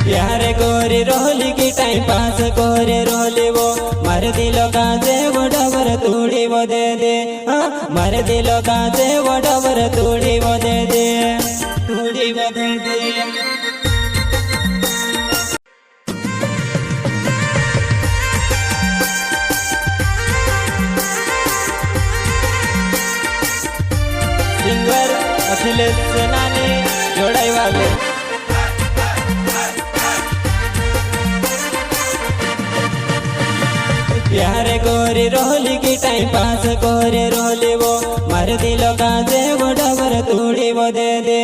प्यार कोरे रोली की टाइम पास कोरे रोली वो मार दिलो काजे वो डबर तोड़ी वो दे दे मार दिलो काजे वो डबर तोड़ी वो दे दे तोड़ी वो दे दे। सिंगर अखिलेश सेनानी जोड़ाई वाले प्यार कोरे रोली की टाइम पास कोरे रोली वो मार दिलो काजे वो डबर तोड़ी वो दे दे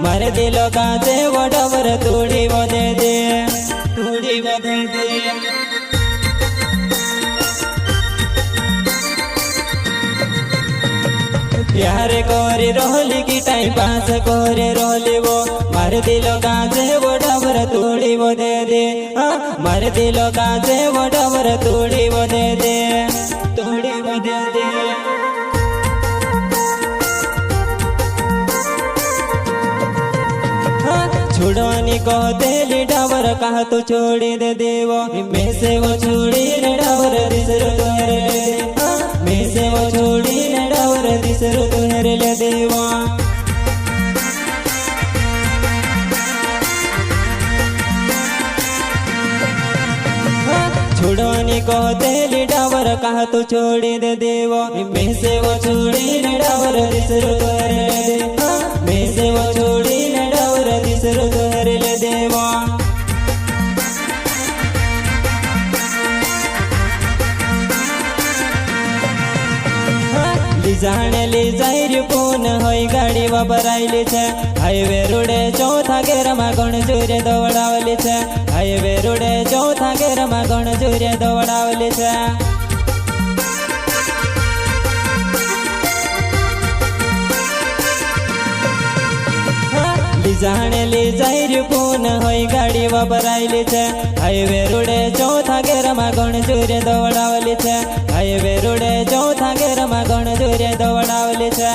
मार दिलो काजे वो डबर तोड़ी वो दे दे तोड़ी वो दे दे। प्यार कोरे रोली की टाइम पास कोरे रोली वो मार दिलो काजे वो डबर तोड़ी वो दे दे मार दिलो काजे वो डबर तोड़ी वो दे दे तोड़ी वो दे दे। छुड़वानी को तेली डाबर कहा तो छोड़ी दे देवो में से वो छोड़ी ने डाबर दिसरो तोहरे ले में से वो छोड़ी ने डाबर दिसरो तोहरे ले देवा। छुड़वानी को तेली डाबर कहा तो छोड़ी दे देवो में से वो छोड़ी ने डाबर दिसरो तोहरे ले में से वो छोड़ी ने डाबर दिसरो तोहरे ले देवा। जाने ली जाहिर पून होई गाड़ी वापरायली छे हाईवे रोडे चौथा गेरमा गण जोरे दौड़ावली छे हाईवे रोडे चौथा गेरमा गण जोरे दौड़ावली छे। जाने ली जाहिर पून होई गाड़ी वापरायली छे हाईवे रोडे चौथा गेरमा गण जोरे दौड़ावली छे हाईवे रोडे चौथा गेरमा गण जोरे दौड़ावली छे।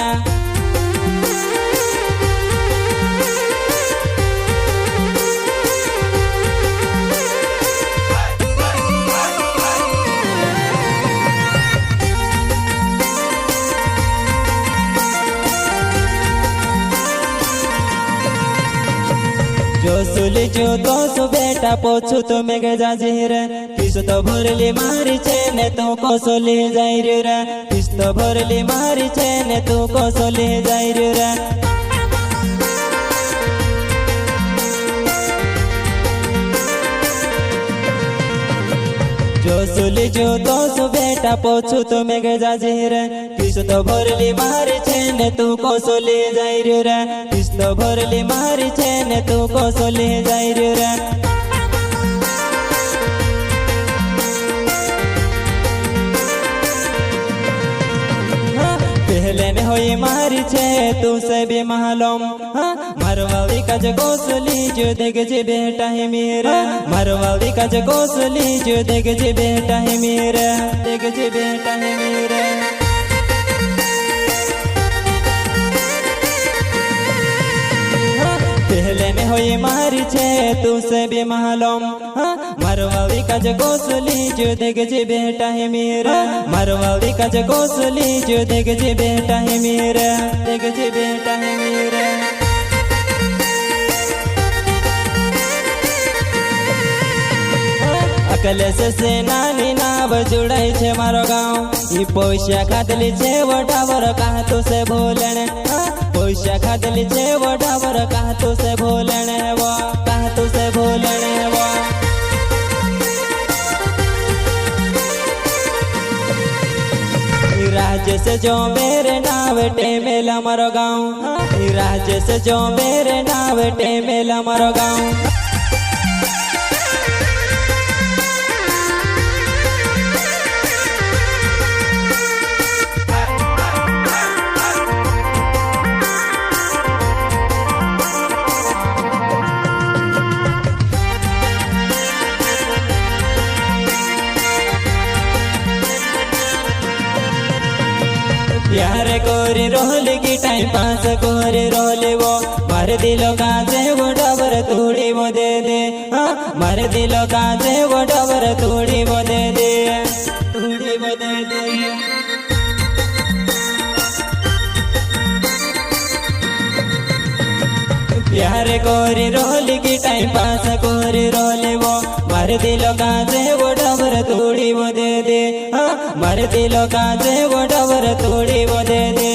जो सुली जो तो सो बेटा पोछू तो में गजा रे किस तो भरली मारी छे ने तो को सोली जाई रे किस तो भरली मारी छे ने तो को सोली जाई रे। जो सुली जो तो सो बेटा पोछू तो में गजा रे किस तो भरली मारी छे ने तू को सोली जाई रे किस तो भरली मारी छे ने तू को सोली जाई रे। पहले ने होई मारी छे तू से भी मालूम मारवाड़ी का जगो सोली जो देख जे बेटा है मेरा मारवाड़ी का जगो सोली जो देख जे बेटा है मेरा देख जे बेटा है मेरा। पहले में होई मारी छे तू से भी मालूम मारवाड़ी का जगो सोली जो देख जे बेटा है मेरा मारवाड़ी का जगो सोली जो देख जे बेटा है मेरा देख जे बेटा है मेरा। अकले से नानी नाव जुड़ाई छे मारो गाँव ई पैसा खातली छे वो डाबर कहा तो से भोलन पैसा खातली छे वो डाबर कहा तो से भोलन वो कहा तो से भोलन वो। राज्य से जो मेरे नाव टेमेला मारो गाँव राज्य से जो मेरे नाव टेमेला मारो गाँव। प्यार कोरे रोल की टाइम पास कोरे रोले वो मार दिलो काजे वो डबर थोड़ी वो दे दे हाँ मारे दिलो काजे वोटावर थोड़ी वो दे दे थोड़ी वो दे दे प्यार कोरी रोली की टाइम पास कोरी रोली वो मारे दिलो काजे वोटावर थोड़ी वो दे दे हाँ मारे दिलो काजे वोटावर थोड़ी वो दे दे